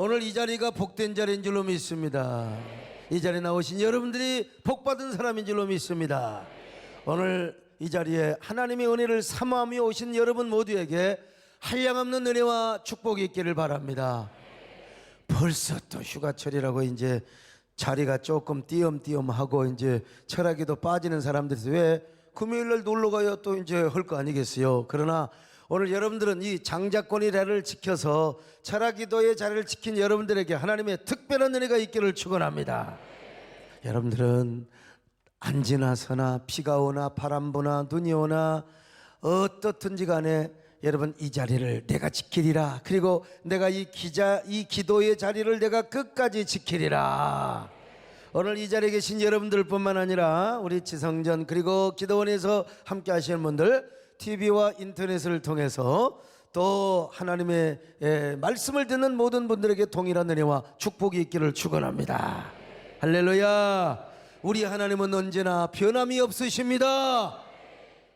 오늘 이 자리가 복된 자리인 줄로 믿습니다. 이 자리에 나오신 여러분들이 복받은 사람인 줄로 믿습니다. 오늘 이 자리에 하나님의 은혜를 사모하며 오신 여러분 모두에게 한량없는 은혜와 축복이 있기를 바랍니다. 벌써 또 휴가철이라고 이제 자리가 조금 띄엄띄엄하고 이제 철학에도 빠지는 사람들이 왜 금요일날 놀러가요 또 이제 할 거 아니겠어요. 그러나 오늘 여러분들은 이 장자권의 자리를 지켜서 철학기도의 자리를 지킨 여러분들에게 하나님의 특별한 은혜가 있기를 축원합니다. 여러분들은 안 지나서나 비가 오나 바람 부나 눈이 오나 어떻든지 간에 여러분 이 자리를 내가 지키리라. 그리고 내가 이 기도의 자리를 내가 끝까지 지키리라. 오늘 이 자리에 계신 여러분들 뿐만 아니라 우리 지성전 그리고 기도원에서 함께 하시는 분들, TV와 인터넷을 통해서 또 하나님의 말씀을 듣는 모든 분들에게 동일한 은혜와 축복이 있기를 축원합니다. 할렐루야. 우리 하나님은 언제나 변함이 없으십니다.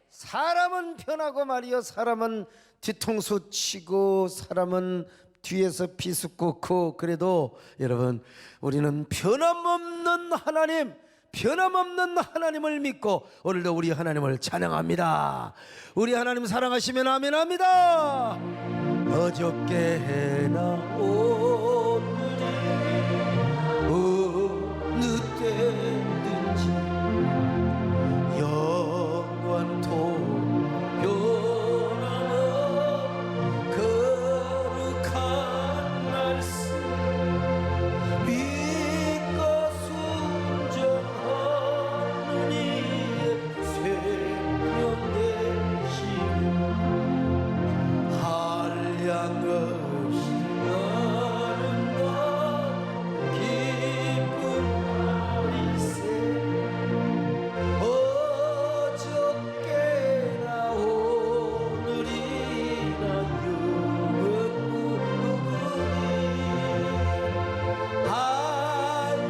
사람은 변하고 말이요, 사람은 뒤통수 치고 사람은 뒤에서 비수꽂고, 그래도 여러분 우리는 변함없는 하나님, 변함없는 하나님을 믿고 오늘도 우리 하나님을 찬양합니다. 우리 하나님 사랑하시면 아멘합니다. 어저께나 오늘이 어느 때든지 영원토록 변함없는 거룩한 말씀 믿고 순종하는 이의 생명되시며 한량없이 아름다운 기쁜 날일세. 어저께나 오늘이나 영원무궁히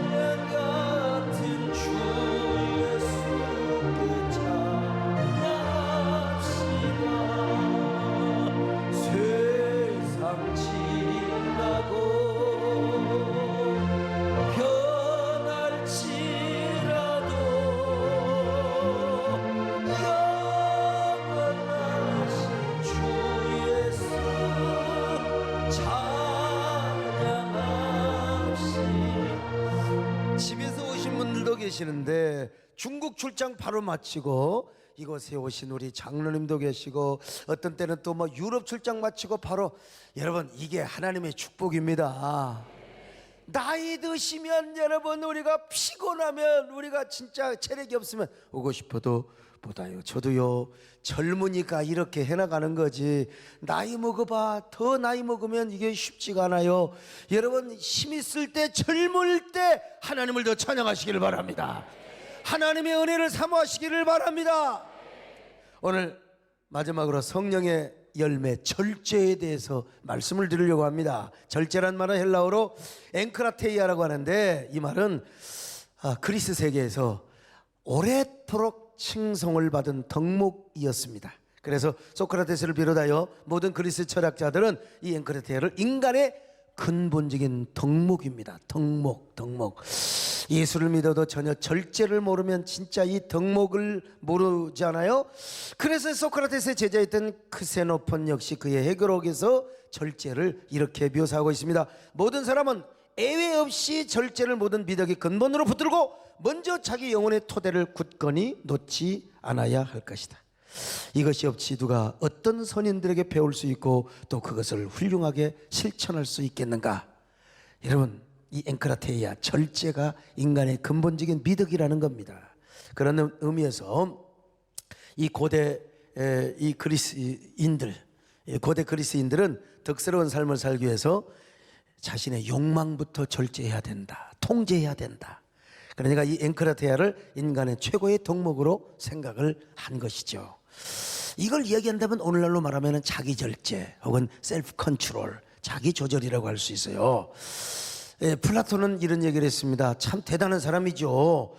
한량같은 주 예수께 찬양합시다. 세상 지나고 변할지라도 영원하신 주 예수 찬양합시다. 집에서 오신 분들도 계시는데 중국 출장 바로 마치고 이곳에 오신 우리 장로님도 계시고 어떤 때는 또 뭐 유럽 출장 마치고 바로, 여러분 이게 하나님의 축복입니다. 나이 드시면 여러분 우리가 피곤하면 우리가 진짜 체력이 없으면 오고 싶어도 못와요. 저도요, 젊으니까 이렇게 해나가는 거지 나이 먹어봐, 더 나이 먹으면 이게 쉽지가 않아요. 여러분 힘 있을 때, 젊을 때 하나님을 더 찬양하시기를 바랍니다. 하나님의 은혜를 사모하시기를 바랍니다. 오늘 마지막으로 성령의 열매 절제에 대해서 말씀을 드리려고 합니다. 절제란 말은 헬라어로 앵크라테이아라고 하는데, 이 말은 그리스 세계에서 오래도록 칭송을 받은 덕목이었습니다. 그래서 소크라테스를 비롯하여 모든 그리스 철학자들은 이 앵크라테이아를 인간의 근본적인 덕목입니다. 덕목. 예수를 믿어도 전혀 절제를 모르면 진짜 이 덕목을 모르잖아요. 그래서 소크라테스의 제자였던 크세노폰 역시 그의 해결록에서 절제를 이렇게 묘사하고 있습니다. 모든 사람은 예외 없이 절제를 모든 미덕의 근본으로 붙들고 먼저 자기 영혼의 토대를 굳건히 놓지 않아야 할 것이다. 이것이 없이 누가 어떤 선인들에게 배울 수 있고 또 그것을 훌륭하게 실천할 수 있겠는가? 여러분, 이 앵크라테이아, 절제가 인간의 근본적인 미덕이라는 겁니다. 그런 의미에서 이 고대 그리스인들은 덕스러운 삶을 살기 위해서 자신의 욕망부터 절제해야 된다, 통제해야 된다. 그러니까 이 앵크라테이아를 인간의 최고의 덕목으로 생각을 한 것이죠. 이걸 이야기한다면 오늘날로 말하면 자기 절제 혹은 셀프 컨트롤, 자기 조절이라고 할 수 있어요. 플라톤은 이런 얘기를 했습니다. 참 대단한 사람이죠.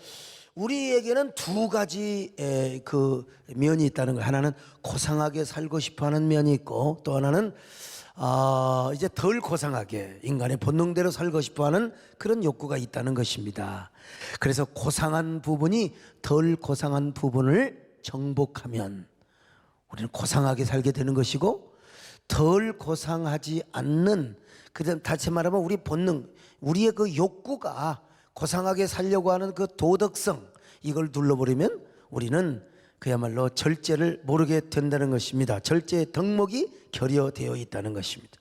우리에게는 두 가지 그 면이 있다는 거예요. 하나는 고상하게 살고 싶어하는 면이 있고, 또 하나는 이제 덜 고상하게 인간의 본능대로 살고 싶어하는 그런 욕구가 있다는 것입니다. 그래서 고상한 부분이 덜 고상한 부분을 정복하면 우리는 고상하게 살게 되는 것이고, 덜 고상하지 않는, 다시 말하면 우리 본능, 우리의 그 욕구가 고상하게 살려고 하는 그 도덕성, 이걸 눌러버리면 우리는 그야말로 절제를 모르게 된다는 것입니다. 절제의 덕목이 결여되어 있다는 것입니다.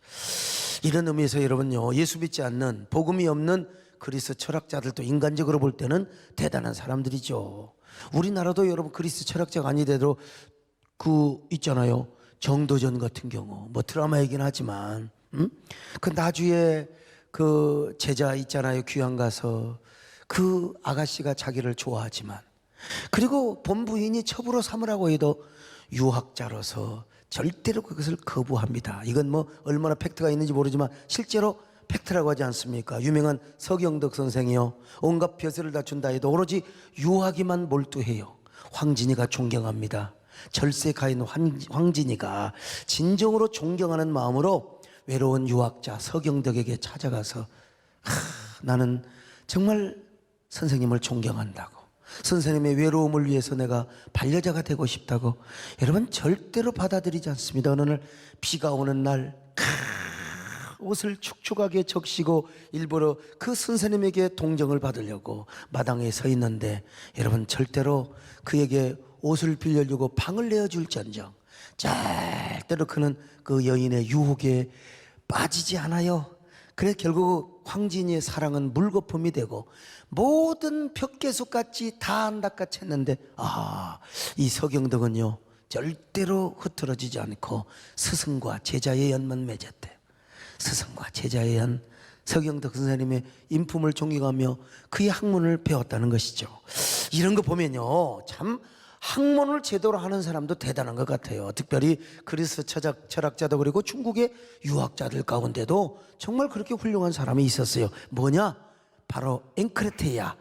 이런 의미에서 여러분요, 예수 믿지 않는, 복음이 없는 그리스 철학자들도 인간적으로 볼 때는 대단한 사람들이죠. 우리나라도 여러분 그리스 철학자가 아니더라도 있잖아요, 정도전 같은 경우, 뭐 드라마이긴 하지만 그 나주에 그 제자 있잖아요, 귀양 가서 그 아가씨가 자기를 좋아하지만, 그리고 본부인이 첩으로 삼으라고 해도 유학자로서 절대로 그것을 거부합니다. 이건 뭐 얼마나 팩트가 있는지 모르지만 실제로 팩트라고 하지 않습니까? 유명한 서경덕 선생이요, 온갖 벼슬을 다 준다 해도 오로지 유학이만 몰두해요. 황진이가 존경합니다. 절세가인 황진이가 진정으로 존경하는 마음으로 외로운 유학자 서경덕에게 찾아가서 나는 정말 선생님을 존경한다고, 선생님의 외로움을 위해서 내가 반려자가 되고 싶다고. 여러분 절대로 받아들이지 않습니다. 어느 날 비가 오는 날 옷을 축축하게 적시고 일부러 그 선생님에게 동정을 받으려고 마당에 서 있는데, 여러분 절대로 그에게 옷을 빌려주고 방을 내어줄지언정 절대로 그는 그 여인의 유혹에 빠지지 않아요. 그래서 결국 황진이의 사랑은 물거품이 되고 모든 벽계수같이 다 낚아챘는데, 이 서경덕은요 절대로 흐트러지지 않고 스승과 제자의 연만 맺었대요. 스승과 제자의 연, 서경덕 선생님의 인품을 존경하며 그의 학문을 배웠다는 것이죠. 이런 거 보면요, 참 학문을 제대로 하는 사람도 대단한 것 같아요. 특별히 그리스 철학자도 그리고 중국의 유학자들 가운데도 정말 그렇게 훌륭한 사람이 있었어요. 뭐냐? 바로 엥크레테야,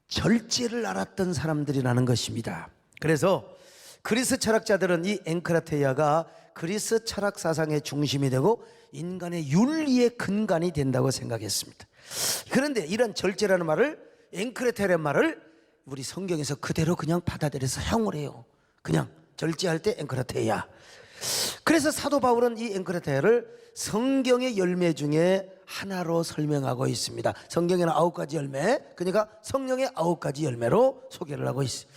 절제를 알았던 사람들이라는 것입니다. 그래서 그리스 철학자들은 이 엥크레테야가 그리스 철학 사상의 중심이 되고 인간의 윤리의 근간이 된다고 생각했습니다. 그런데 이런 절제라는 말을, 엥크레테라는 말을 우리 성경에서 그대로 그냥 받아들여서 사용을 해요. 그냥 절제할 때 엥크레테야. 그래서 사도 바울은 이 엥크레테야를 성경의 열매 중에 하나로 설명하고 있습니다. 성경에는 9가지 열매, 그러니까 성령의 9가지 열매로 소개를 하고 있어요.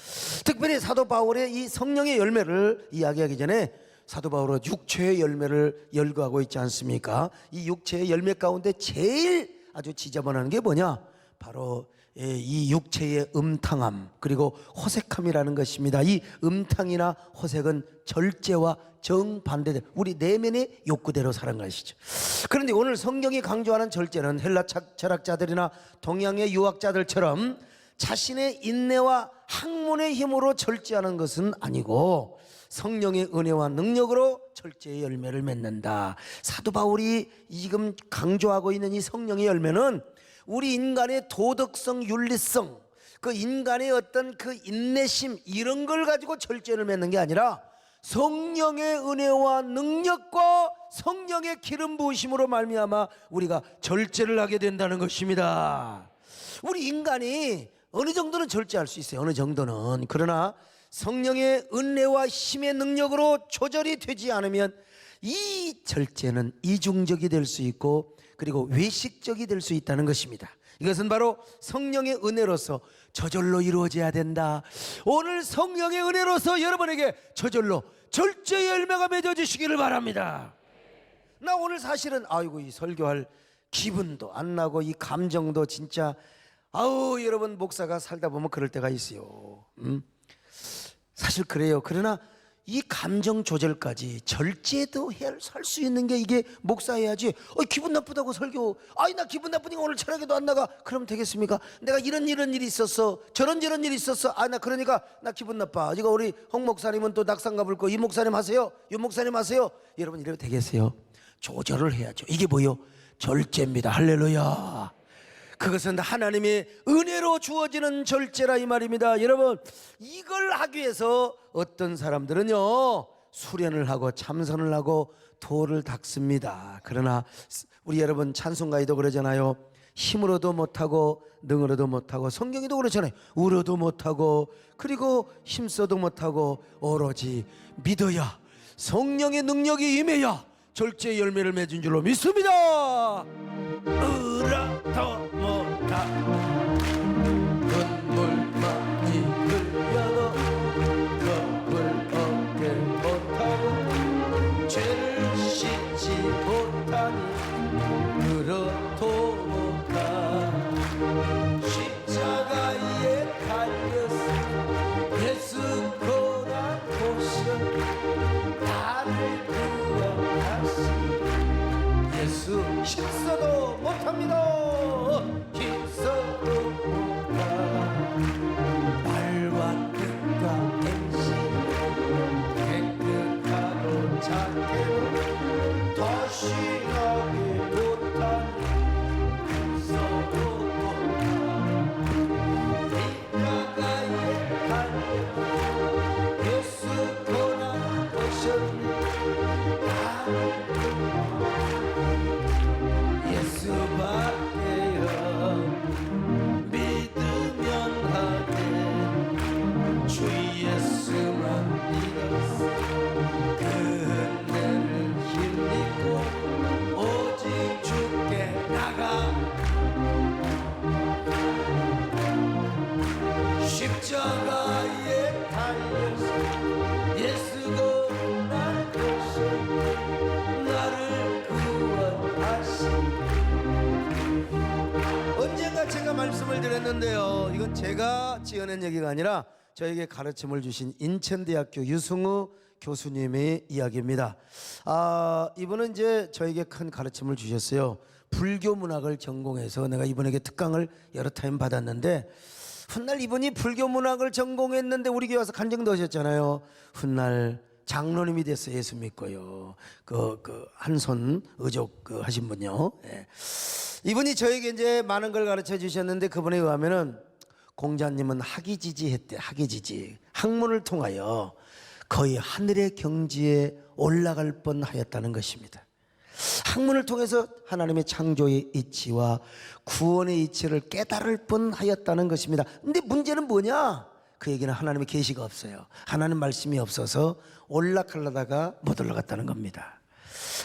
특별히 사도 바울의 이 성령의 열매를 이야기하기 전에 사도 바울은 육체의 열매를 열거하고 있지 않습니까? 이 육체의 열매 가운데 제일 아주 지저분한 게 뭐냐? 바로 이 육체의 음탕함, 그리고 호색함이라는 것입니다. 이 음탕이나 호색은 절제와 정반대된 우리 내면의 욕구대로 사는 것이죠. 그런데 오늘 성경이 강조하는 절제는 헬라 철학자들이나 동양의 유학자들처럼 자신의 인내와 학문의 힘으로 절제하는 것은 아니고 성령의 은혜와 능력으로 절제의 열매를 맺는다. 사도 바울이 지금 강조하고 있는 이 성령의 열매는 우리 인간의 도덕성, 윤리성, 그 인간의 어떤 그 인내심, 이런 걸 가지고 절제를 맺는 게 아니라 성령의 은혜와 능력과 성령의 기름 부으심으로 말미암아 우리가 절제를 하게 된다는 것입니다. 우리 인간이 어느 정도는 절제할 수 있어요. 어느 정도는. 그러나 성령의 은혜와 힘의 능력으로 조절이 되지 않으면 이 절제는 이중적이 될 수 있고, 그리고 외식적이 될 수 있다는 것입니다. 이것은 바로 성령의 은혜로서 저절로 이루어져야 된다. 오늘 성령의 은혜로서 여러분에게 저절로 절제의 열매가 맺어지시기를 바랍니다. 나 오늘 사실은 이 설교할 기분도 안 나고 이 감정도 진짜 여러분 목사가 살다 보면 그럴 때가 있어요. 사실 그래요. 그러나 이 감정 조절까지 절제도 할 수 있는 게 이게 목사해야지. 기분 나쁘다고 설교, 나 기분 나쁘니까 오늘 철학에도 안 나가, 그러면 되겠습니까? 내가 이런 일이 있었어, 저런 일이 있었어, 나 그러니까 나 기분 나빠. 이거 우리 홍 목사님은 또 낙상 가볼 거, 이 목사님 하세요, 유 목사님 하세요. 여러분 이래도 되겠어요? 조절을 해야죠. 이게 뭐요? 절제입니다. 할렐루야. 그것은 하나님의 은혜로 주어지는 절제라 이 말입니다. 여러분, 이걸 하기 위해서 어떤 사람들은요 수련을 하고 참선을 하고 도를 닦습니다. 그러나 우리 여러분 찬송가에도 그러잖아요. 힘으로도 못하고 능으로도 못하고, 성경에도 그렇잖아요. 울어도 못하고 그리고 힘써도 못하고 오로지 믿어야, 성령의 능력이 임해야 절제 열매를 맺은 줄로 믿습니다. 울어도 못하고 눈물 많이 흘려도 겁을 얻게 못하고 죄를 씻지 못하니 그렇도 못하 십자가에 달렸어 예수 고난 보셔 나를 구원하시 예수 힘써도 못합니다. 힘써도 못하 말과 뜻과 행실 깨끗하고 착해도 더 신하게 못하니 힘써도 못하 십자가에 달려 예수 고난 보셨네 예수밖에요 믿으면 하네 주 예수만 믿었어 그 은혜를 힘입고 오직 주께 나가 십자가에 달려서 예수가 날 보셔 나를 구원하시. 언젠가 제가 말씀을 드렸는데요, 이건 제가 지어낸 얘기가 아니라 저에게 가르침을 주신 인천대학교 유승우 교수님의 이야기입니다. 이분은 이제 저에게 큰 가르침을 주셨어요. 불교 문학을 전공해서 내가 이분에게 특강을 여러 타임 받았는데, 훗날 이분이 불교 문학을 전공했는데 우리 교회 와서 간증도 하셨잖아요. 훗날 장로님이 됐어요. 예수 믿고요. 한손 의족 하신 분요. 네. 이분이 저에게 이제 많은 걸 가르쳐 주셨는데, 그분에 의하면은 공자님은 학이지지했대. 학이지지. 학문을 통하여 거의 하늘의 경지에 올라갈 뻔하였다는 것입니다. 학문을 통해서 하나님의 창조의 이치와 구원의 이치를 깨달을 뻔하였다는 것입니다. 근데 문제는 뭐냐? 그 얘기는 하나님의 계시가 없어요. 하나님 말씀이 없어서 올라가려다가 못 올라갔다는 겁니다.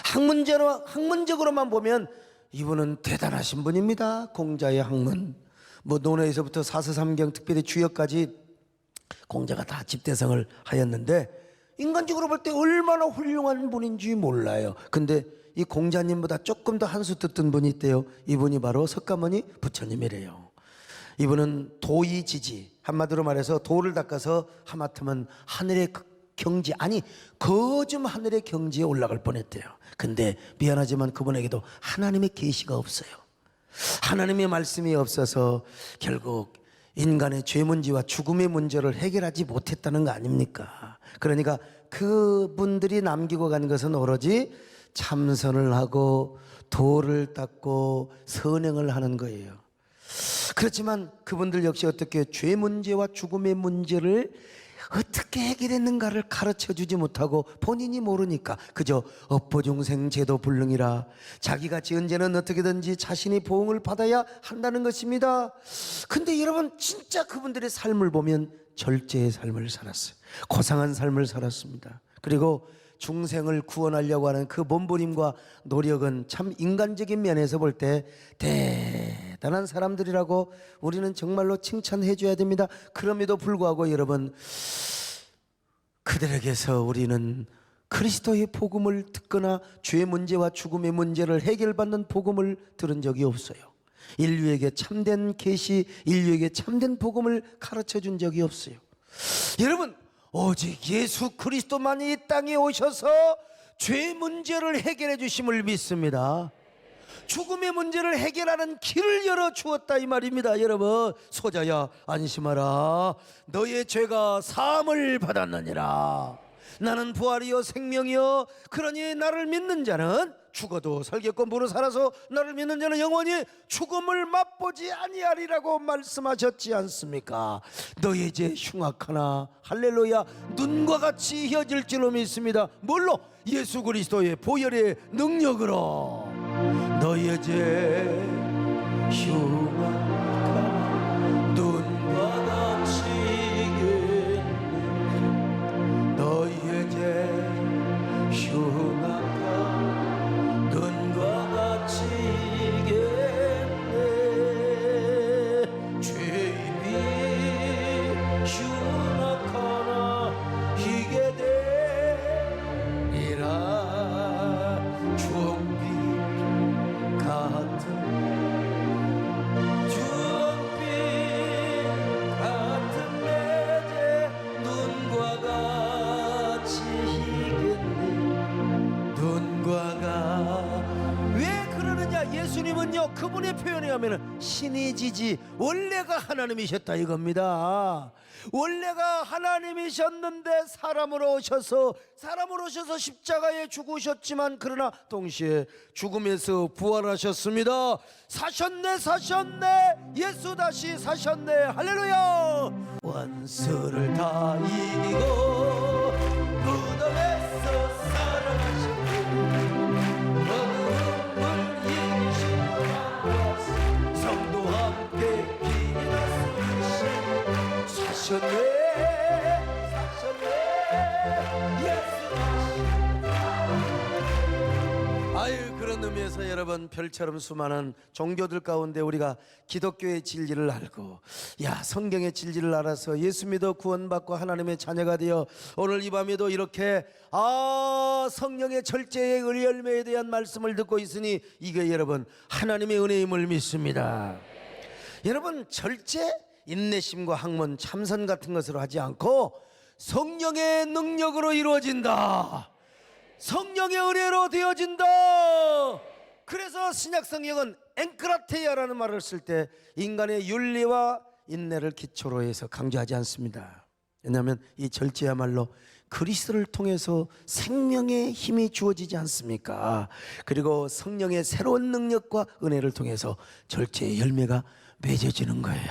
학문적으로만 보면 이분은 대단하신 분입니다. 공자의 학문, 논어에서부터 사서삼경 특별히 주역까지 공자가 다 집대성을 하였는데, 인간적으로 볼 때 얼마나 훌륭한 분인지 몰라요. 근데 이 공자님보다 조금 더 한 수 듣던 분이 있대요. 이분이 바로 석가모니 부처님이래요. 이분은 도이지지, 한마디로 말해서 도를 닦아서 하마터면 하늘의 경지, 아니 거즘 하늘의 경지에 올라갈 뻔했대요. 근데 미안하지만 그분에게도 하나님의 계시가 없어요. 하나님의 말씀이 없어서 결국 인간의 죄 문제와 죽음의 문제를 해결하지 못했다는 거 아닙니까? 그러니까 그분들이 남기고 간 것은 오로지 참선을 하고 도를 닦고 선행을 하는 거예요. 그렇지만 그분들 역시 어떻게 죄 문제와 죽음의 문제를 어떻게 해결했는가를 가르쳐주지 못하고 본인이 모르니까 그저 업보중생 제도 불능이라 자기가 지은 죄는 어떻게든지 자신이 보응을 받아야 한다는 것입니다. 근데 여러분, 진짜 그분들의 삶을 보면 절제의 삶을 살았어요. 고상한 삶을 살았습니다. 그리고 중생을 구원하려고 하는 그 몸부림과 노력은 참 인간적인 면에서 볼 때 대단한 사람들이라고 우리는 정말로 칭찬해 줘야 됩니다. 그럼에도 불구하고 여러분, 그들에게서 우리는 그리스도의 복음을 듣거나 죄 문제와 죽음의 문제를 해결받는 복음을 들은 적이 없어요. 인류에게 참된 계시, 인류에게 참된 복음을 가르쳐 준 적이 없어요. 여러분, 오직 예수 그리스도만이 이 땅에 오셔서 죄 문제를 해결해 주심을 믿습니다. 죽음의 문제를 해결하는 길을 열어주었다 이 말입니다. 여러분, 소자야 안심하라. 너의 죄가 사함을 받았느니라. 나는 부활이요 생명이요, 그러니 나를 믿는 자는 죽어도 살겠고 무릇 살아서 나를 믿는 자는 영원히 죽음을 맛보지 아니하리라고 말씀하셨지 않습니까? 너의 죄 흉악하나 할렐루야 눈과 같이 휘어질 줄로 믿습니다. 뭘로? 예수 그리스도의 보혈의 능력으로. 너의 죄 흉악하나 눈과 같이 너의 죄 흉악한 눈과 같이 이겠네. 죄입이 흉악하나 이게 되리라. 주홍빛 같은 내 죄 눈과 같이 왜 그러느냐? 예수님은요 그분의 표현에 하면은 신이 지지 원래가 하나님이셨다 이겁니다. 원래가 하나님이셨는데 사람으로 오셔서 십자가에 죽으셨지만 그러나 동시에 죽음에서 부활하셨습니다. 사셨네 예수 다시 사셨네. 할렐루야. 원수를 다 이기고 무덤에서 살아나신 성도 함께 기나 사셨네 예수. 아유 그런 의미에서 여러분 별처럼 수많은 종교들 가운데 우리가 기독교의 진리를 알고 성경의 진리를 알아서 예수 믿어 구원받고 하나님의 자녀가 되어 오늘 이 밤에도 이렇게 성령의 절제의 열매에 대한 말씀을 듣고 있으니 이게 여러분 하나님의 은혜임을 믿습니다. 여러분 절제, 인내심과 학문, 참선 같은 것으로 하지 않고 성령의 능력으로 이루어진다. 성령의 은혜로 되어진다. 그래서 신약 성경은 엔크라테이아라는 말을 쓸 때 인간의 윤리와 인내를 기초로 해서 강조하지 않습니다. 왜냐하면 이 절제야말로 그리스도를 통해서 생명의 힘이 주어지지 않습니까? 그리고 성령의 새로운 능력과 은혜를 통해서 절제의 열매가 맺어지는 거예요.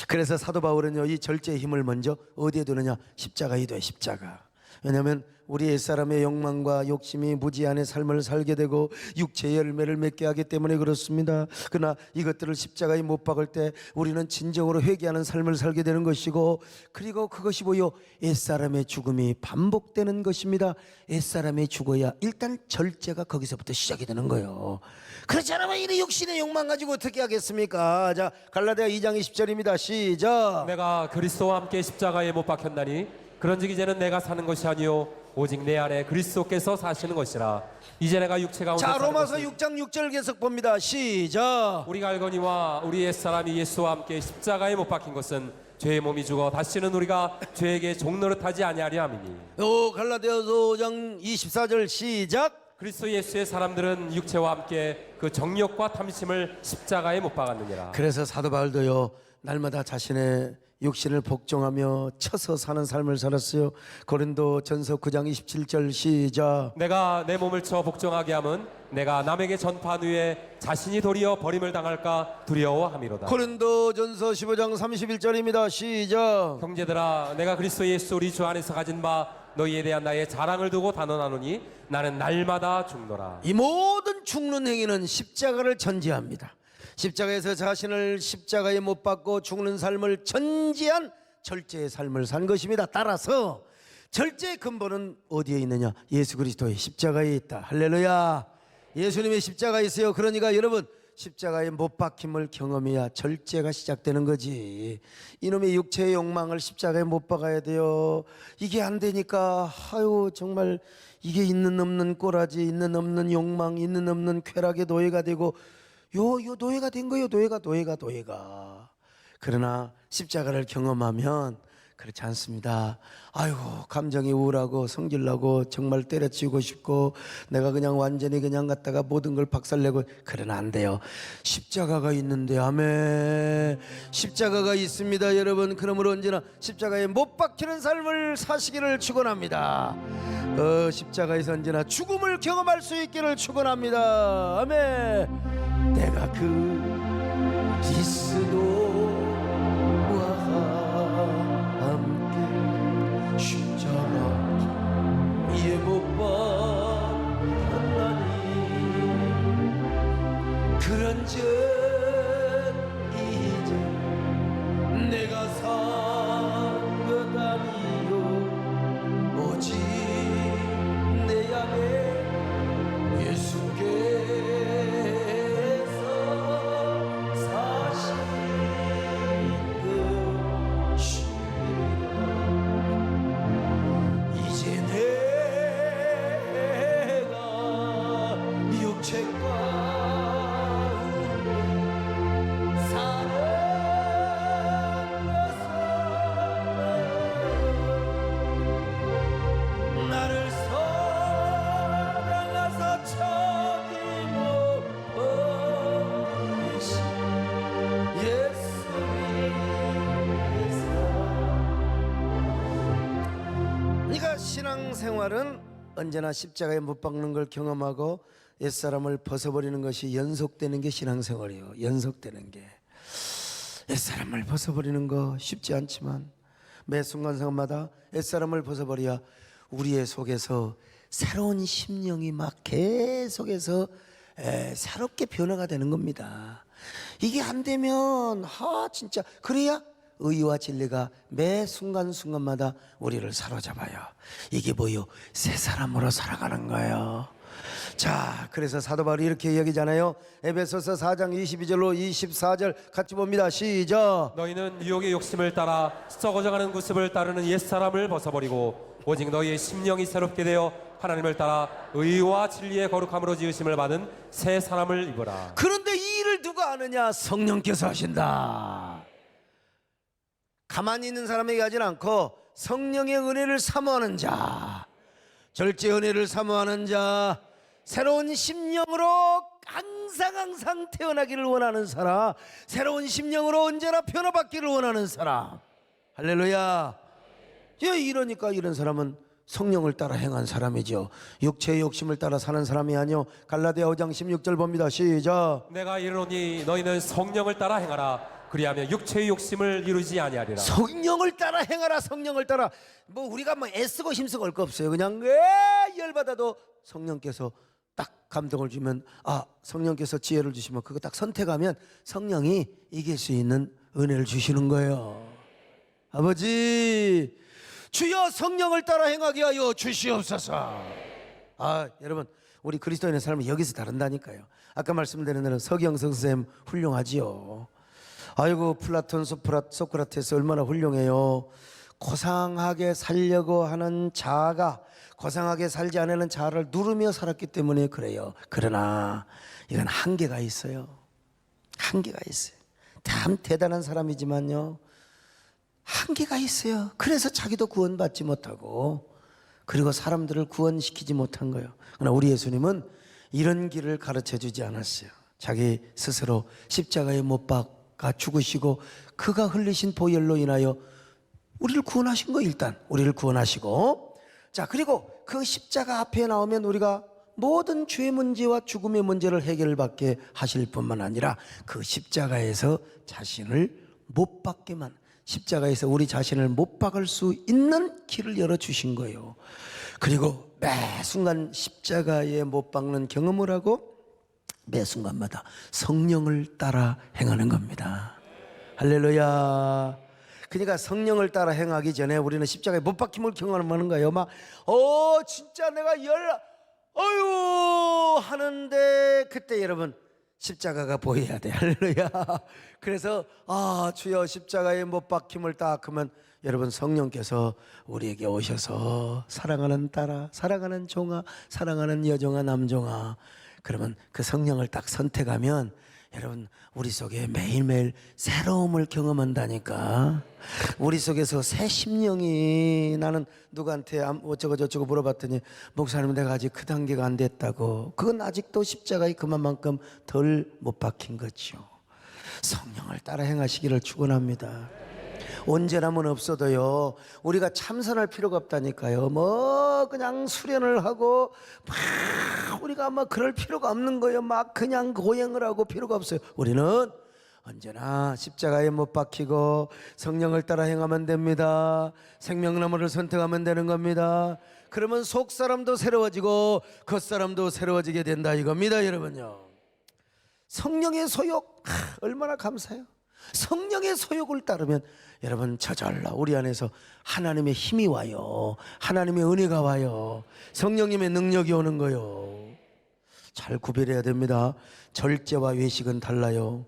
그래서 사도 바울은요 이 절제의 힘을 먼저 어디에 두느냐? 십자가에 둬요. 십자가. 왜냐하면 우리 옛사람의 욕망과 욕심이 무지한의 삶을 살게 되고 육체의 열매를 맺게 하기 때문에 그렇습니다. 그러나 이것들을 십자가에 못 박을 때 우리는 진정으로 회개하는 삶을 살게 되는 것이고, 그리고 그것이 뭐요? 옛사람의 죽음이 반복되는 것입니다. 옛사람이 죽어야 일단 절제가 거기서부터 시작이 되는 거예요. 그렇지 않으면 이 육신의 욕망 가지고 어떻게 하겠습니까? 자, 갈라디아 2장 20절입니다. 시작. 내가 그리스도와 함께 십자가에 못 박혔나니 그런즉 이제는 내가 사는 것이 아니요 오직 내 안에 그리스도께서 사시는 것이라. 이제 내가 육체 가운데 자, 사는 로마서 것이 6장 6절 계속 봅니다. 시작. 우리가 알거니와 우리 옛사람이 예수와 함께 십자가에 못 박힌 것은 죄의 몸이 죽어 다시는 우리가 죄에게 종노릇하지 아니하려 함이니. 갈라디아서 5장 24절 시작. 그리스도 예수의 사람들은 육체와 함께 그 정욕과 탐심을 십자가에 못 박았느니라. 그래서 사도 바울도요 날마다 자신의 육신을 복종하며 쳐서 사는 삶을 살았어요. 고린도 전서 9장 27절 시작. 내가 내 몸을 쳐 복종하게 함은 내가 남에게 전파한 후에 자신이 도리어 버림을 당할까 두려워함이로다. 고린도 전서 15장 31절입니다. 시작. 형제들아, 내가 그리스도 예수 우리 주 안에서 가진 바 너희에 대한 나의 자랑을 두고 단언하노니 나는 날마다 죽노라. 이 모든 죽는 행위는 십자가를 전제합니다. 십자가에서 자신을 십자가에 못 박고 죽는 삶을 전제한 절제의 삶을 산 것입니다. 따라서 절제의 근본은 어디에 있느냐? 예수 그리스도의 십자가에 있다. 할렐루야. 예수님의 십자가에 있어요. 그러니까 여러분 십자가에 못 박힘을 경험해야 절제가 시작되는 거지. 이놈의 육체의 욕망을 십자가에 못 박아야 돼요. 이게 안 되니까 아유 정말 이게 있는 없는 꼬라지, 있는 없는 욕망, 있는 없는 쾌락의 노예가 되고 요 노예가 된 거예요. 노예가. 그러나 십자가를 경험하면 그렇지 않습니다. 아이고 감정이 우울하고 성질나고 정말 때려치우고 싶고 내가 그냥 완전히 그냥 갖다가 모든 걸 박살내고 그러면 안 돼요. 십자가가 있는데 아멘. 십자가가 있습니다 여러분. 그러므로 언제나 십자가에 못 박히는 삶을 사시기를 축원합니다. 십자가에서 언제나 죽음을 경험할 수 있기를 축원합니다. 아멘. 내가 그 그리스도와 함께 십자가 위에 못 박혔나니 그런즉 이제 내가 산 것 아니요 오직 내 안에 예수께서 이제 내가 육체 가운데 사는 것은 나를 사랑하사 찾기 못 버리신 예수님께서. 그러니까 신앙생활은 언제나 십자가에 못 박는 걸 경험하고 옛사람을 벗어버리는 것이 연속되는 게 신앙생활이에요. 연속되는 게. 옛사람을 벗어버리는 거 쉽지 않지만 매 순간순간마다 옛사람을 벗어버려야 우리의 속에서 새로운 심령이 막 계속해서 새롭게 변화가 되는 겁니다. 이게 안 되면 진짜 그래야 의와 진리가 매 순간순간마다 우리를 사로잡아요. 이게 뭐요? 새 사람으로 살아가는 거예요. 자, 그래서 사도 바울이 이렇게 이야기잖아요. 에베소서 4장 22절로 24절 같이 봅니다. 시작. 너희는 유혹의 욕심을 따라 썩어져가는 구습을 따르는 옛사람을 벗어버리고 오직 너희의 심령이 새롭게 되어 하나님을 따라 의와 진리의 거룩함으로 지으심을 받은 새 사람을 입어라. 그런데 이 일을 누가 하느냐? 성령께서 하신다. 가만히 있는 사람에게 하진 않고 성령의 은혜를 사모하는 자, 절제 은혜를 사모하는 자, 새로운 심령으로 항상 태어나기를 원하는 사람, 새로운 심령으로 언제나 변화받기를 원하는 사람. 할렐루야. 이러니까 이런 사람은 성령을 따라 행한 사람이죠. 육체의 욕심을 따라 사는 사람이 아니요. 갈라디아 5장 16절 봅니다. 시작. 내가 이르노니 너희는 성령을 따라 행하라. 그리하면 육체의 욕심을 이루지 아니하리라. 성령을 따라 행하라. 성령을 따라. 뭐 우리가 뭐 애쓰고 힘쓰고 할 거 없어요. 그냥 열받아도 성령께서 딱 감동을 주면, 성령께서 지혜를 주시면 그거 딱 선택하면 성령이 이길 수 있는 은혜를 주시는 거예요. 아버지 주여 성령을 따라 행하게 하여 주시옵소서. 여러분 우리 그리스도인의 삶은 여기서 다른다니까요. 아까 말씀드린 대로 서경석 선생님 훌륭하지요. 아이고 플라톤 소크라테스 얼마나 훌륭해요. 고상하게 살려고 하는 자아가 고상하게 살지 않는 자아를 누르며 살았기 때문에 그래요. 그러나 이건 한계가 있어요. 한계가 있어요. 참 대단한 사람이지만요, 한계가 있어요. 그래서 자기도 구원받지 못하고 그리고 사람들을 구원시키지 못한 거예요. 그러나 우리 예수님은 이런 길을 가르쳐 주지 않았어요. 자기 스스로 십자가에 못 박아 죽으시고 그가 흘리신 보혈로 인하여 우리를 구원하신 거. 일단 우리를 구원하시고, 자 그리고 그 십자가 앞에 나오면 우리가 모든 죄의 문제와 죽음의 문제를 해결받게 하실 뿐만 아니라 그 십자가에서 자신을 못 박게만, 십자가에서 우리 자신을 못 박을 수 있는 길을 열어주신 거예요. 그리고 매 순간 십자가에 못 박는 경험을 하고 매 순간마다 성령을 따라 행하는 겁니다. 할렐루야. 그러니까 성령을 따라 행하기 전에 우리는 십자가에 못 박힘을 경험하는 거예요. 막 진짜 내가 하는데 그때 여러분 십자가가 보여야 돼. 할렐루야. 그래서 주여 십자가에 못 박힘을 딱 하면 여러분 성령께서 우리에게 오셔서 사랑하는 딸아, 사랑하는 종아, 사랑하는 여종아, 남종아, 그러면 그 성령을 딱 선택하면 여러분 우리 속에 매일매일 새로움을 경험한다니까. 우리 속에서 새 심령이, 나는 누구한테 어쩌고 저쩌고 물어봤더니 목사님 내가 아직 그 단계가 안 됐다고. 그건 아직도 십자가에 그만큼 덜 못 박힌 거죠. 성령을 따라 행하시기를 축원합니다. 언제라면 없어도요 우리가 참선할 필요가 없다니까요. 뭐 그냥 수련을 하고 막 우리가 뭐 그럴 필요가 없는 거예요. 막 그냥 고행을 하고 필요가 없어요. 우리는 언제나 십자가에 못 박히고 성령을 따라 행하면 됩니다. 생명나무를 선택하면 되는 겁니다. 그러면 속 사람도 새로워지고 겉 사람도 새로워지게 된다 이겁니다. 여러분요, 성령의 소욕 얼마나 감사해요. 성령의 소욕을 따르면 여러분 저절로 우리 안에서 하나님의 힘이 와요. 하나님의 은혜가 와요. 성령님의 능력이 오는 거요. 잘 구별해야 됩니다. 절제와 외식은 달라요.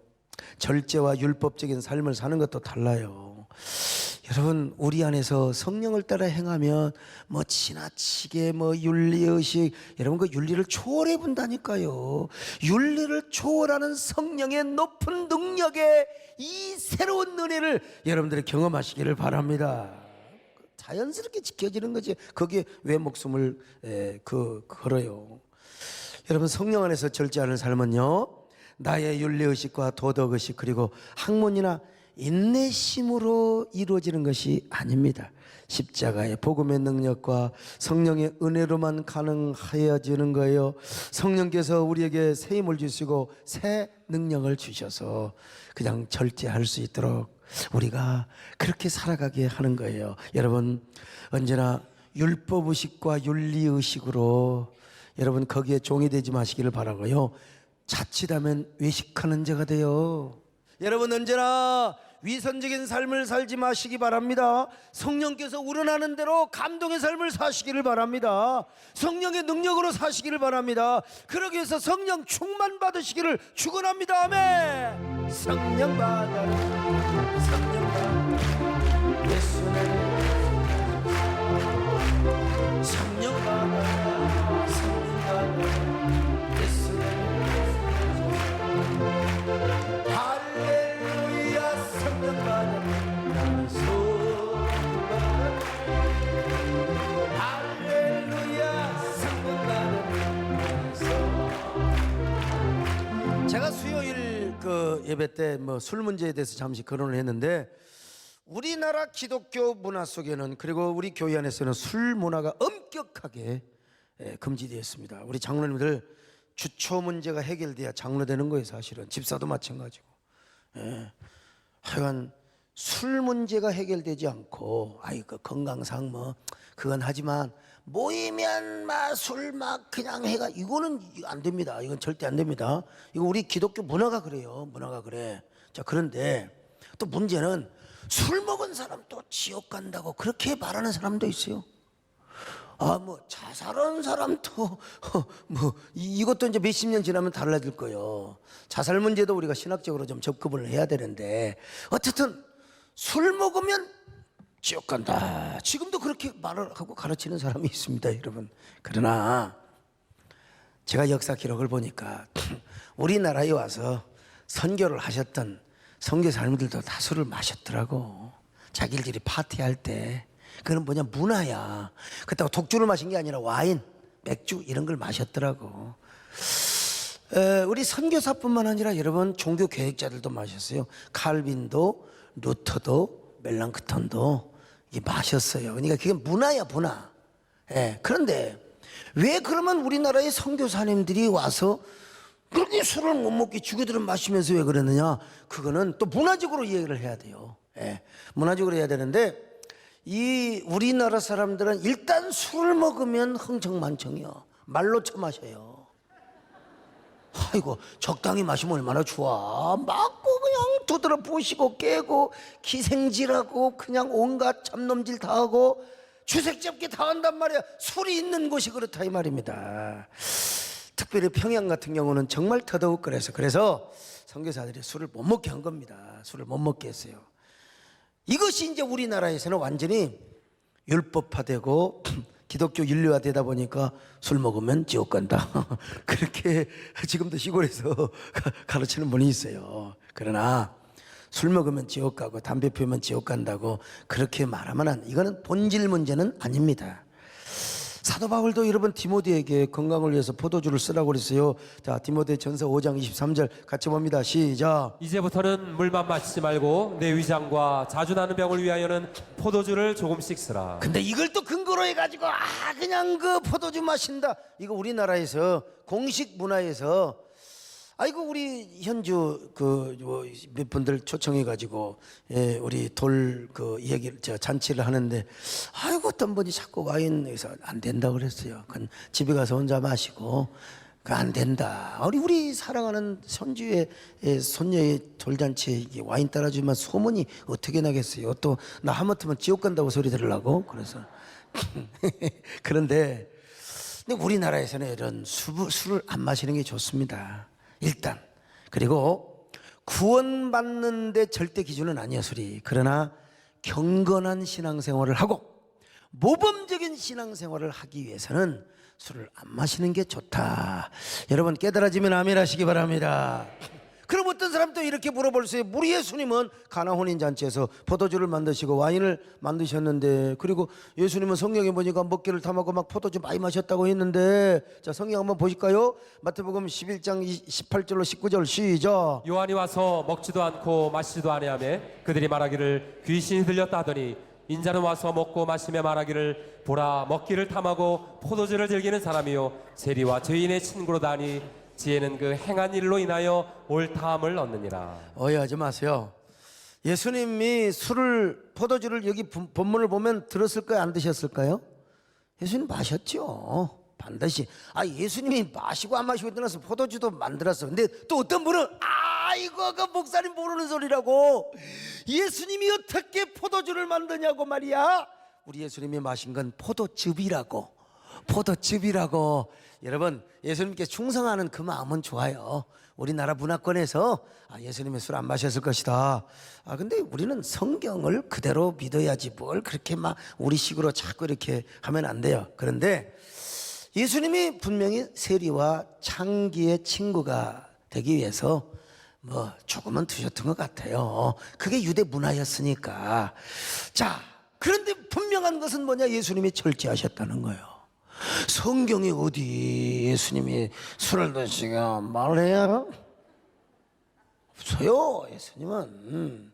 절제와 율법적인 삶을 사는 것도 달라요. 여러분 우리 안에서 성령을 따라 행하면 뭐 지나치게 뭐 윤리의식, 여러분 그 윤리를 초월해 본다니까요. 윤리를 초월하는 성령의 높은 능력에 이 새로운 은혜를 여러분들이 경험하시기를 바랍니다. 자연스럽게 지켜지는 거지. 거기에 왜 목숨을 걸어요. 여러분 성령 안에서 절제하는 삶은요 나의 윤리의식과 도덕의식 그리고 학문이나 인내심으로 이루어지는 것이 아닙니다. 십자가의 복음의 능력과 성령의 은혜로만 가능하여지는 거예요. 성령께서 우리에게 새 힘을 주시고 새 능력을 주셔서 그냥 절제할 수 있도록 우리가 그렇게 살아가게 하는 거예요. 여러분 언제나 율법의식과 윤리의식으로 여러분 거기에 종이 되지 마시기를 바라고요. 자칫하면 외식하는 자가 돼요. 여러분 언제나 위선적인 삶을 살지 마시기 바랍니다. 성령께서 우러나는 대로 감동의 삶을 사시기를 바랍니다. 성령의 능력으로 사시기를 바랍니다. 그러기 위해서 성령 충만 받으시기를 축원합니다. 아멘. 성령 받아라, 성령 받아라, 예수님 성령 받아라, 성령 받아라, 예수님 할렐루야. 성령 받아라, 소받아라, 할렐루야. 성령 받아라. 제가 수요일 그 예배 때 뭐 술 문제에 대해서 잠시 거론을 했는데, 우리나라 기독교 문화 속에는 그리고 우리 교회 안에서는 술 문화가 엄격하게 금지되어 있습니다. 우리 장로님들 주초 문제가 해결돼야 장로되는 거예요. 사실은 집사도 마찬가지고. 하여간 술 문제가 해결되지 않고 그 건강상 뭐 그건 하지만 모이면 막 술 막 그냥 해가 이거는 안 됩니다. 이건 절대 안 됩니다. 이거 우리 기독교 문화가 그래요. 문화가 그래. 자, 그런데 또 문제는 술 먹은 사람 또 지옥 간다고 그렇게 말하는 사람도 있어요. 뭐 자살한 사람도 뭐 이것도 이제 몇십 년 지나면 달라질 거예요. 자살 문제도 우리가 신학적으로 좀 접근을 해야 되는데, 어쨌든 술 먹으면 지옥 간다. 지금도 그렇게 말을 하고 가르치는 사람이 있습니다, 여러분. 그러나 제가 역사 기록을 보니까 우리나라에 와서 선교를 하셨던 선교사님들도 다 술을 마셨더라고. 자기들이 파티할 때. 그건 뭐냐, 문화야. 그렇다고 독주를 마신 게 아니라 와인, 맥주 이런 걸 마셨더라고. 우리 선교사뿐만 아니라 여러분 종교 계획자들도 마셨어요. 칼빈도, 루터도, 멜랑크톤도 이게 마셨어요. 그러니까 그게 문화야, 문화. 그런데 왜 그러면 우리나라의 선교사님들이 와서 그렇게 술을 못 먹게 주교들은 마시면서 왜 그러느냐? 그거는 또 문화적으로 이해를 해야 돼요. 문화적으로 해야 되는데, 이 우리나라 사람들은 일단 술을 먹으면 흥청만청이요. 말로 처마셔요. 아이고 적당히 마시면 얼마나 좋아. 맞고 그냥 두드러 부시고 깨고 기생질하고 그냥 온갖 참놈질 다 하고 주색잡기 다 한단 말이야. 술이 있는 곳이 그렇다 이 말입니다. 특별히 평양 같은 경우는 정말 더더욱 그래서 선교사들이 술을 못 먹게 한 겁니다. 술을 못 먹게 했어요. 이것이 이제 우리나라에서는 완전히 율법화되고 기독교 인류화 되다 보니까 술 먹으면 지옥 간다. 그렇게 지금도 시골에서 가르치는 분이 있어요. 그러나 술 먹으면 지옥 가고 담배 피우면 지옥 간다고 그렇게 말하면 이거는 본질 문제는 아닙니다. 사도 바울도 여러분 디모데에게 건강을 위해서 포도주를 쓰라고 그랬어요. 자, 디모데 전서 5장 23절 같이 봅니다. 시작. 이제부터는 물만 마시지 말고 내 위장과 자주 나는 병을 위하여는 포도주를 조금씩 쓰라. 근데 이걸 또 근거로 해가지고 그냥 그 포도주 마신다. 이거 우리나라에서 공식 문화에서 아이고 우리 현주 몇 분들 초청해가지고 우리 돌 얘기를 잔치를 하는데 아이고 어떤 분이 자꾸 와인에서 안 된다 그랬어요. 그건 집에 가서 혼자 마시고 그 안 된다. 우리 사랑하는 손주의 손녀의 돌잔치에 와인 따라주면 소문이 어떻게 나겠어요. 또 나 하마터면 지옥 간다고 소리 들으려고 그래서 그런데 근데 우리나라에서는 이런 술을 안 마시는 게 좋습니다. 일단 그리고 구원받는데 절대 기준은 아니야 술이. 그러나 경건한 신앙생활을 하고 모범적인 신앙생활을 하기 위해서는 술을 안 마시는 게 좋다. 여러분 깨달아지면 아멘 하시기 바랍니다. 그럼 어떤 사람도 이렇게 물어볼 수 있어요. 우리 예수님은 가나 혼인잔치에서 포도주를 만드시고 와인을 만드셨는데, 그리고 예수님은 성경에 보니까 먹기를 탐하고 막 포도주 많이 마셨다고 했는데, 자 성경 한번 보실까요? 마태복음 11장 18절로 19절 시작. 요한이 와서 먹지도 않고 마시지도 아니하며 그들이 말하기를 귀신이 들렸다 하더니 인자는 와서 먹고 마시며 말하기를 보라 먹기를 탐하고 포도주를 즐기는 사람이요 세리와 죄인의 친구로다니 지혜는 그 행한 일로 인하여 옳다함을 얻느니라. 오해하지 마세요. 예수님이 포도주를 여기 본문을 보면 들었을까요? 안 드셨을까요? 예수님 마셨죠. 반드시. 예수님이 마시고 안 마시고 떠나서 포도주도 만들었어. 근데 또 어떤 분은 이거 그 목사님 모르는 소리라고, 예수님이 어떻게 포도주를 만드냐고 말이야. 우리 예수님이 마신 건 포도즙이라고. 여러분 예수님께 충성하는 그 마음은 좋아요. 우리나라 문화권에서 예수님이 술 안 마셨을 것이다. 근데 우리는 성경을 그대로 믿어야지 뭘 그렇게 막 우리식으로 자꾸 이렇게 하면 안 돼요. 그런데 예수님이 분명히 세리와 창기의 친구가 되기 위해서 조금은 드셨던 것 같아요. 그게 유대 문화였으니까. 자, 그런데 분명한 것은 뭐냐? 예수님이 절제하셨다는 거예요. 성경에 어디 예수님이 술을 드시고 말해야 없어요. 예수님은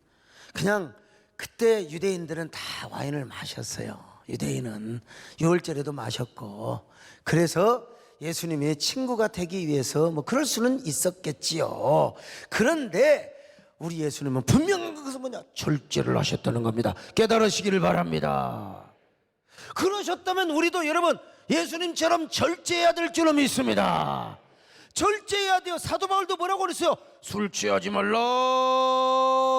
그냥 그때 유대인들은 다 와인을 마셨어요. 유대인은 유월절에도 마셨고, 그래서 예수님의 친구가 되기 위해서 그럴 수는 있었겠지요. 그런데 우리 예수님은 분명한 것은 뭐냐? 절제를 하셨다는 겁니다. 깨달으시기를 바랍니다. 그러셨다면 우리도 여러분 예수님처럼 절제해야 될 줄로 믿습니다. 절제해야 돼요. 사도 바울도 뭐라고 그랬어요? 술 취하지 말라.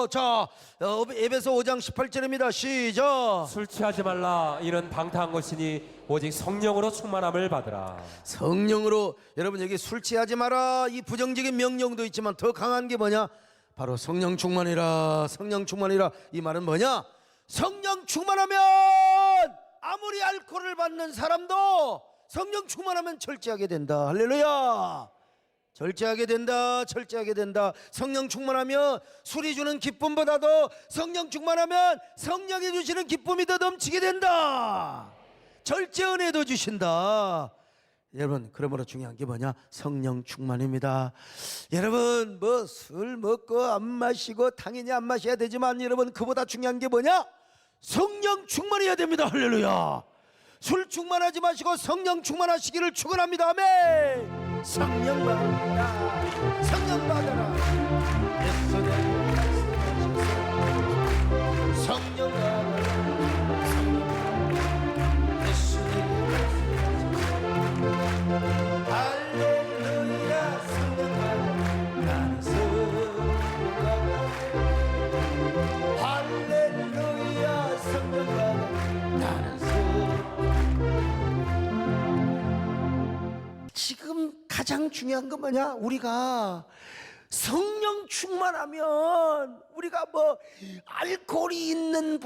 자, 에베소 5장 18절입니다. 시작. 술 취하지 말라 이는 방탕한 것이니 오직 성령으로 충만함을 받으라. 성령으로. 여러분 여기 술 취하지 마라 이 부정적인 명령도 있지만 더 강한 게 뭐냐? 바로 성령 충만이라. 성령 충만이라. 이 말은 뭐냐? 성령 충만하면 아무리 알코올을 받는 사람도 성령 충만하면 절제하게 된다. 할렐루야. 절제하게 된다. 성령 충만하면 술이 주는 기쁨보다도 성령 충만하면 성령이 주시는 기쁨이 더 넘치게 된다. 절제 은혜도 주신다. 여러분 그러므로 중요한 게 뭐냐? 성령 충만입니다. 여러분 술 먹고 안 마시고 당연히 안 마셔야 되지만 여러분 그보다 중요한 게 뭐냐? 성령 충만해야 됩니다. 할렐루야. 술 충만하지 마시고 성령 충만하시기를 축원합니다. 아멘. 성령 받아라. 성령 받아라. 예수님 말씀하셨소. 성령 받아라. 예수님 말씀하셨소. 할렐루야. 성령 받아라. 나는 성령 받아라. 할렐루야. 성령 받아라. 나는 지금 가장 중요한 건 뭐냐? 우리가 성령 충만하면 우리가 알코올이 있는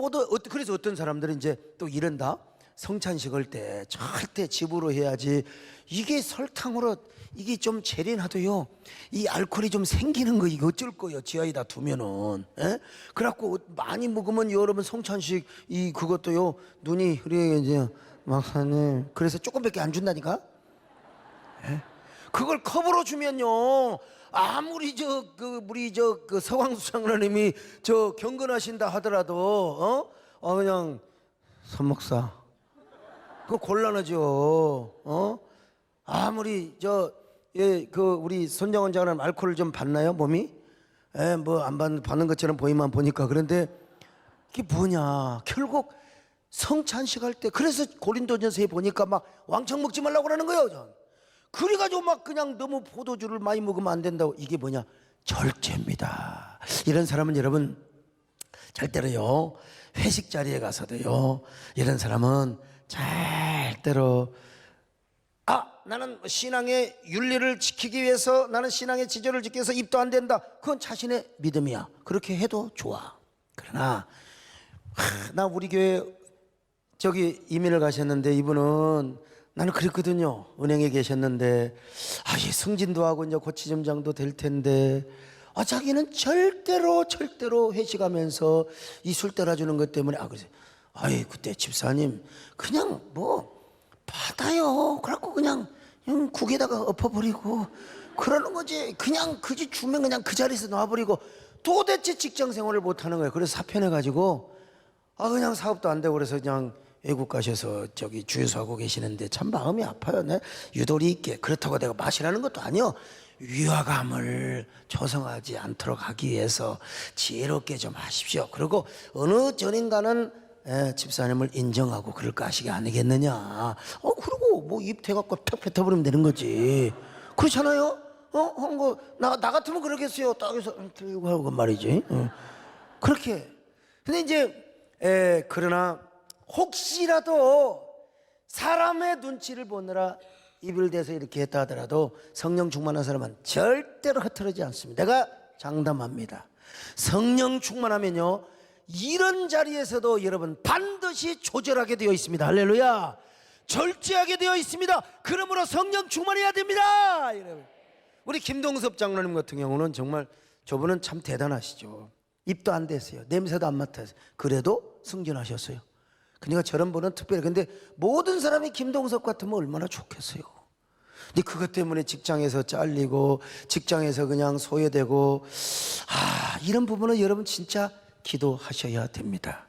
그래서 어떤 사람들은 이제 또 이런다. 성찬식을 때 절대 집으로 해야지. 이게 설탕으로 이게 좀 재련하도요 이 알코올이 좀 생기는 거 이거 어쩔 거예요 지하에다 두면은. 예? 그래갖고 많이 먹으면 여러분 성찬식 이 그것도요 눈이 흐리게 이제 막사네 그래서 조금밖에 안 준다니까. 예? 그걸 컵으로 주면요 아무리 우리 그 서광수 장로님이 경건하신다 하더라도 그냥 손목사 그거 곤란하죠. 아무리 우리 손정원 장로님 알코올을 좀 받나요 몸이? 뭐 안 받는 것처럼 보이만 보니까. 그런데 이게 뭐냐 결국 성찬식 할 때 그래서 고린도전서에 보니까 막 왕창 먹지 말라고 그러는 거예요. 전. 그래가지고 막 그냥 너무 포도주를 많이 먹으면 안 된다고. 이게 뭐냐 절제입니다. 이런 사람은 여러분 절대로요 회식 자리에 가서도요 이런 사람은 절대로 나는 신앙의 윤리를 지키기 위해서 나는 신앙의 지조를 지키기 위해서 입도 안 된다. 그건 자신의 믿음이야. 그렇게 해도 좋아. 그러나 나 우리 교회 이민을 가셨는데 이분은 나는 그랬거든요. 은행에 계셨는데 이 승진도 하고 이제 고치점장도 될 텐데 자기는 절대로 회식하면서 이 술 따라주는 것 때문에 그래서 그때 집사님 그냥 뭐 받아요. 그래갖고 그냥 국에다가 엎어버리고 그러는 거지. 그냥 그지 주면 그냥 그 자리에서 놔버리고 도대체 직장 생활을 못하는 거예요. 그래서 사표내가지고 그냥 사업도 안 되고 그래서 그냥 외국 가셔서 주유소하고 계시는데 참 마음이 아파요. 네? 유도리 있게. 그렇다고 내가 마시라는 것도 아니요. 위화감을 조성하지 않도록 하기 위해서 지혜롭게 좀 하십시오. 그리고 어느 전인가는 집사님을 인정하고 그럴 거 아시게 아니겠느냐. 그리고 뭐 입 대갖고 탁 뱉어버리면 되는 거지. 그렇잖아요. 나 같으면 그러겠어요. 딱 해서 들고 하고 말이지. 그렇게. 근데 이제 그러나 혹시라도 사람의 눈치를 보느라 입을 대서 이렇게 했다 하더라도 성령 충만한 사람은 절대로 흐트러지지 않습니다. 내가 장담합니다. 성령 충만하면요 이런 자리에서도 여러분 반드시 조절하게 되어 있습니다. 할렐루야. 절제하게 되어 있습니다. 그러므로 성령 충만해야 됩니다. 여러분. 우리 김동섭 장로님 같은 경우는 정말 저분은 참 대단하시죠. 입도 안 댔어요. 냄새도 안 맡았어요. 그래도 승진하셨어요. 그러니까 저런 분은 특별히. 근데 모든 사람이 김동섭 같으면 얼마나 좋겠어요. 근데 그것 때문에 직장에서 잘리고 직장에서 그냥 소외되고 이런 부분은 여러분 진짜 기도하셔야 됩니다.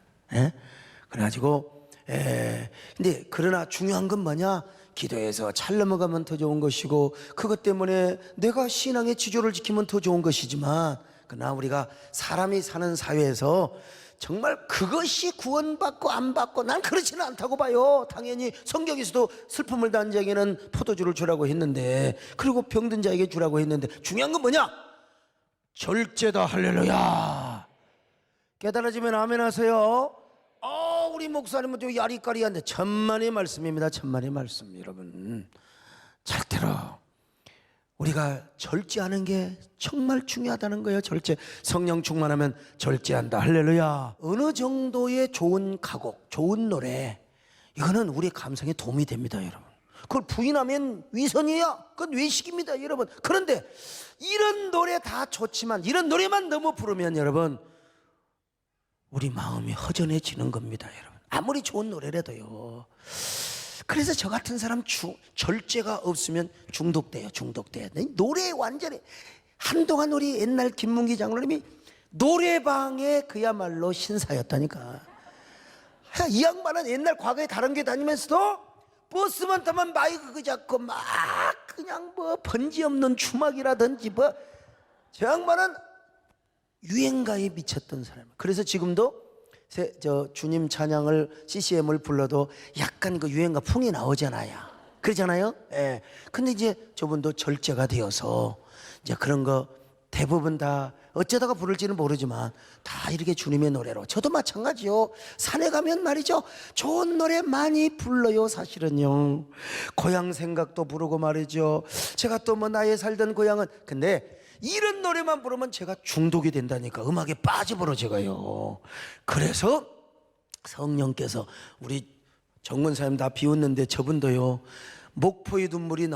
그래가지고 근데 그러나 중요한 건 뭐냐 기도해서 잘 넘어가면 더 좋은 것이고 그것 때문에 내가 신앙의 지조를 지키면 더 좋은 것이지만 그러나 우리가 사람이 사는 사회에서 정말 그것이 구원받고 안 받고 난 그렇지는 않다고 봐요. 당연히 성경에서도 슬픔을 당한 자에게는 포도주를 주라고 했는데 그리고 병든 자에게 주라고 했는데 중요한 건 뭐냐 절제다. 할렐루야. 깨달아지면 아멘 하세요. 우리 목사님은 좀 야리까리한데 천만의 말씀입니다. 천만의 말씀. 여러분 절대로 우리가 절제하는 게 정말 중요하다는 거예요. 절제. 성령 충만하면 절제한다. 할렐루야. 어느 정도의 좋은 가곡, 좋은 노래 이거는 우리 감성에 도움이 됩니다. 여러분 그걸 부인하면 위선이야. 그건 외식입니다. 여러분 그런데 이런 노래 다 좋지만 이런 노래만 너무 부르면 여러분 우리 마음이 허전해지는 겁니다. 여러분 아무리 좋은 노래라도요. 그래서 저 같은 사람 절제가 없으면 중독돼요. 노래 완전히 한동안 우리 옛날 김문기 장로님이 노래방에 그야말로 신사였다니까. 이 양반은 옛날 과거에 다른 게 다니면서도 버스만 타면 마이크 잡고 막 그냥 뭐 번지 없는 주막이라든지 저 양반은 유행가에 미쳤던 사람. 그래서 지금도 주님 찬양을 CCM을 불러도 약간 그 유행가 풍이 나오잖아요. 그러잖아요. 근데 이제 저분도 절제가 되어서 이제 그런 거 대부분 다 어쩌다가 부를지는 모르지만 다 이렇게 주님의 노래로. 저도 마찬가지요. 산에 가면 말이죠 좋은 노래 많이 불러요. 사실은요 고향 생각도 부르고 말이죠. 제가 또 뭐 나의 살던 고향은. 근데 이런 노래만 부르면 제가 중독이 된다니까. 음악에 빠져버려 제가요. 그래서 성령께서 우리 정권사님 다 비웃는데 저분도요. 목포의 눈물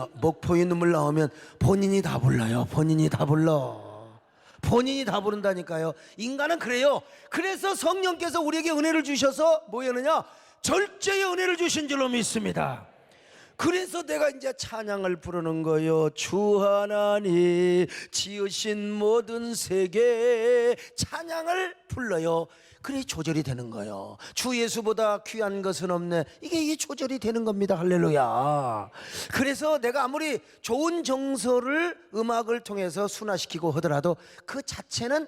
나오면 본인이 다 불러요. 본인이 다 부른다니까요. 인간은 그래요. 그래서 성령께서 우리에게 은혜를 주셔서 뭐였느냐? 절제의 은혜를 주신 줄로 믿습니다. 그래서 내가 이제 찬양을 부르는 거요. 주 하나님 지으신 모든 세계 찬양을 불러요. 그래 조절이 되는 거예요. 주 예수보다 귀한 것은 없네. 이게 조절이 되는 겁니다. 할렐루야. 그래서 내가 아무리 좋은 정서를 음악을 통해서 순화시키고 하더라도 그 자체는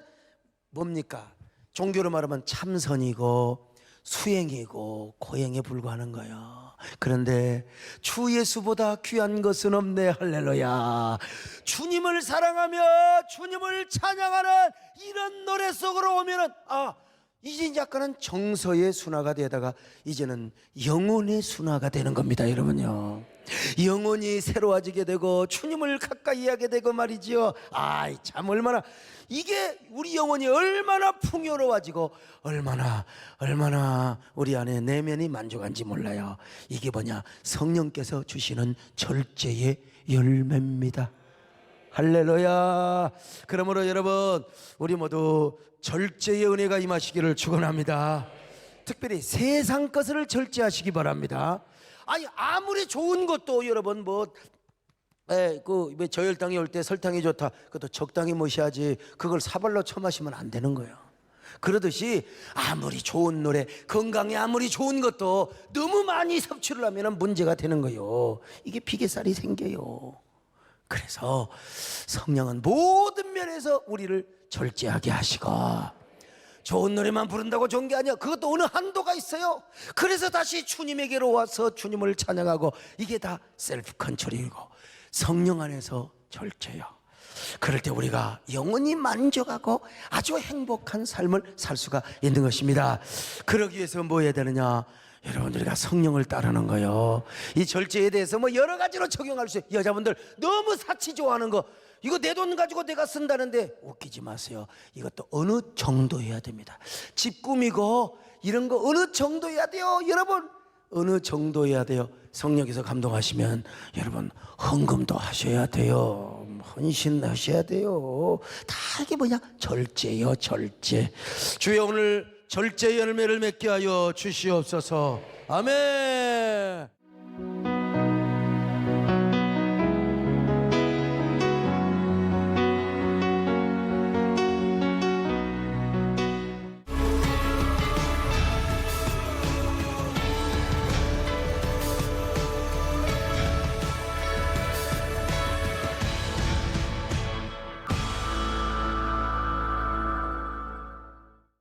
뭡니까? 종교로 말하면 참선이고 수행이고 고행에 불과하는 거예요. 그런데 주 예수보다 귀한 것은 없네. 할렐루야. 주님을 사랑하며 주님을 찬양하는 이런 노래 속으로 오면은 이제 약간은 정서의 순화가 되다가 이제는 영혼의 순화가 되는 겁니다. 여러분요, 영혼이 새로워지게 되고 주님을 가까이 하게 되고 말이지요. 참 얼마나 이게 우리 영혼이 얼마나 풍요로워지고 얼마나 우리 안에 내면이 만족한지 몰라요. 이게 뭐냐? 성령께서 주시는 절제의 열매입니다. 할렐루야. 그러므로 여러분, 우리 모두 절제의 은혜가 임하시기를 축원합니다. 특별히 세상 것을 절제하시기 바랍니다. 아무리 좋은 것도 여러분 왜 저혈당이 올 때 설탕이 좋다, 그것도 적당히 마셔야지. 그걸 사발로 처마시면 안 되는 거예요. 그러듯이 아무리 좋은 노래, 건강에 아무리 좋은 것도 너무 많이 섭취를 하면 문제가 되는 거예요. 이게 비계살이 생겨요. 그래서 성령은 모든 면에서 우리를 절제하게 하시고, 좋은 노래만 부른다고 좋은 게 아니야. 그것도 어느 한도가 있어요. 그래서 다시 주님에게로 와서 주님을 찬양하고, 이게 다 셀프 컨트롤이고 성령 안에서 절제요. 그럴 때 우리가 영원히 만족하고 아주 행복한 삶을 살 수가 있는 것입니다. 그러기 위해서 뭐 해야 되느냐? 여러분, 우리가 성령을 따르는 거요. 이 절제에 대해서 여러 가지로 적용할 수 있어요. 여자분들 너무 사치 좋아하는 거, 이거 내 돈 가지고 내가 쓴다는데 웃기지 마세요. 이것도 어느 정도 해야 됩니다. 집 꾸미고 이런 거 어느 정도 해야 돼요. 여러분, 어느 정도 해야 돼요. 성령께서 감동하시면 여러분 헌금도 하셔야 돼요. 헌신하셔야 돼요. 다 이게 뭐냐? 절제요, 절제. 주여, 오늘 절제 열매를 맺게 하여 주시옵소서. 아멘.